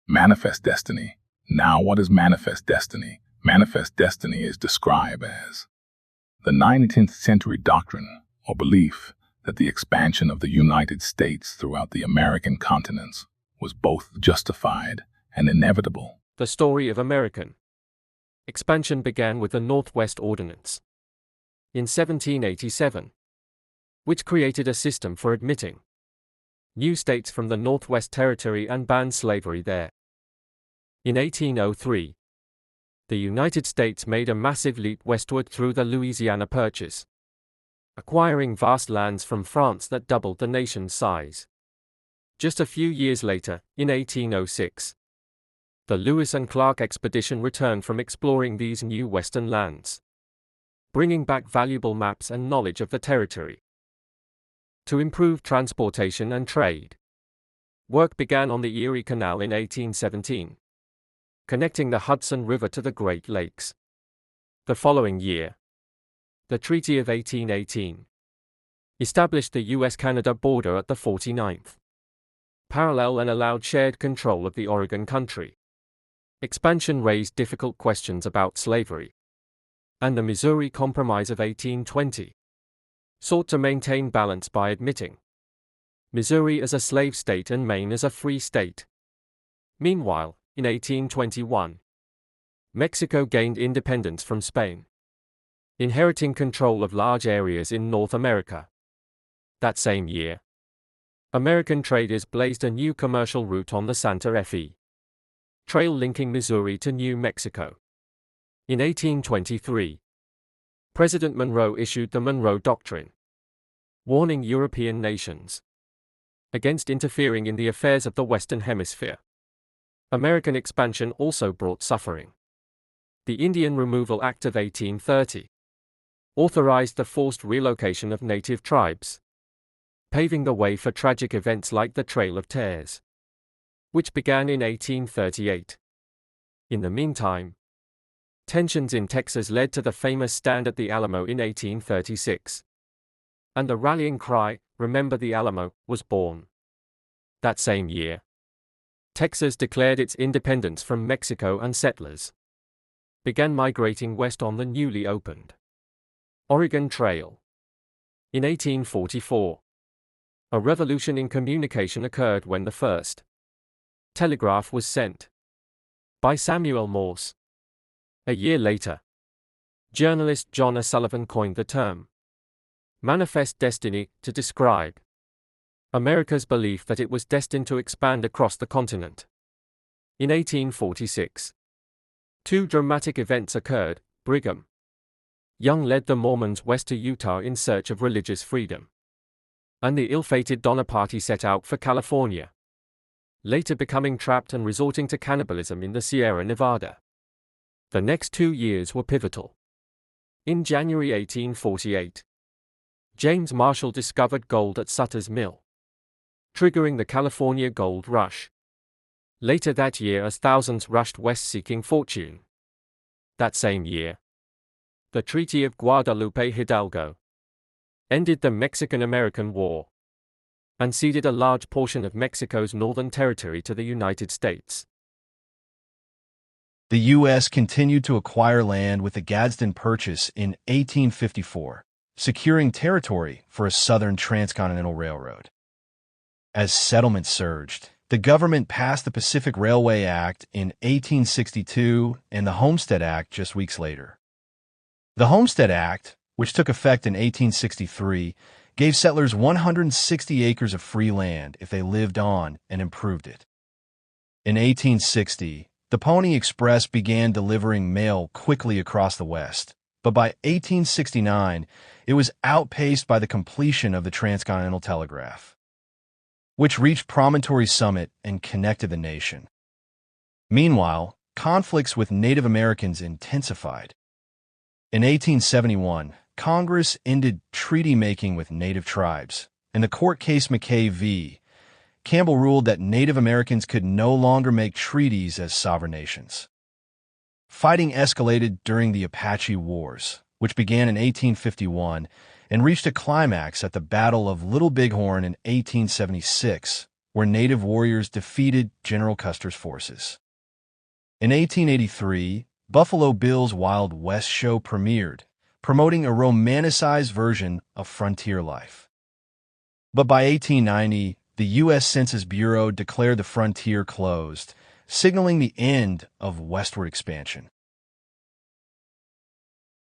Manifest destiny. Now, what is manifest destiny? Manifest destiny is described as the 19th century doctrine or belief that the expansion of the United States throughout the American continents was both justified and inevitable. The story of American expansion began with the Northwest Ordinance in 1787, which created a system for admitting new states from the Northwest Territory and banned slavery there. In 1803, the United States made a massive leap westward through the Louisiana Purchase, acquiring vast lands from France that doubled the nation's size. Just a few years later, in 1806, the Lewis and Clark expedition returned from exploring these new western lands, bringing back valuable maps and knowledge of the territory. To improve transportation and trade, work began on the Erie Canal in 1817, connecting the Hudson River to the Great Lakes. The following year, the Treaty of 1818 established the U.S.-Canada border at the 49th parallel and allowed shared control of the Oregon Country. Expansion raised difficult questions about slavery, and the Missouri Compromise of 1820 sought to maintain balance by admitting Missouri as a slave state and Maine as a free state. Meanwhile, in 1821, Mexico gained independence from Spain, inheriting control of large areas in North America. That same year, American traders blazed a new commercial route on the Santa Fe Trail linking Missouri to New Mexico. In 1823, President Monroe issued the Monroe Doctrine, warning European nations against interfering in the affairs of the Western Hemisphere. American expansion also brought suffering. The Indian Removal Act of 1830 authorized the forced relocation of native tribes, paving the way for tragic events like the Trail of Tears, which began in 1838. In the meantime, tensions in Texas led to the famous Stand at the Alamo in 1836, and the rallying cry, "Remember the Alamo," was born. That same year, Texas declared its independence from Mexico and settlers began migrating west on the newly opened Oregon Trail. In 1844, a revolution in communication occurred when the first telegraph was sent by Samuel Morse. A year later, journalist John A. Sullivan coined the term manifest destiny to describe America's belief that it was destined to expand across the continent. In 1846, two dramatic events occurred. Brigham Young led the Mormons west to Utah in search of religious freedom, and the ill-fated Donner Party set out for California, later becoming trapped and resorting to cannibalism in the Sierra Nevada. The next 2 years were pivotal. In January 1848, James Marshall discovered gold at Sutter's Mill, triggering the California Gold Rush. Later that year, as thousands rushed west seeking fortune. That same year, the Treaty of Guadalupe Hidalgo ended the Mexican-American War and ceded a large portion of Mexico's northern territory to the United States. The U.S. continued to acquire land with the Gadsden Purchase in 1854, securing territory for a southern transcontinental railroad. As settlement surged, the government passed the Pacific Railway Act in 1862 and the Homestead Act just weeks later. The Homestead Act, which took effect in 1863, gave settlers 160 acres of free land if they lived on and improved it. In 1860, the Pony Express began delivering mail quickly across the West, but by 1869, it was outpaced by the completion of the Transcontinental Telegraph, which reached Promontory Summit and connected the nation. Meanwhile, conflicts with Native Americans intensified. In 1871, Congress ended treaty-making with Native tribes. In the court case McKay v. Campbell ruled that Native Americans could no longer make treaties as sovereign nations. Fighting escalated during the Apache Wars, which began in 1851 and reached a climax at the Battle of Little Bighorn in 1876, where native warriors defeated General Custer's forces. In 1883, Buffalo Bill's Wild West show premiered, promoting a romanticized version of frontier life. But by 1890, the U.S. Census Bureau declared the frontier closed, signaling the end of westward expansion.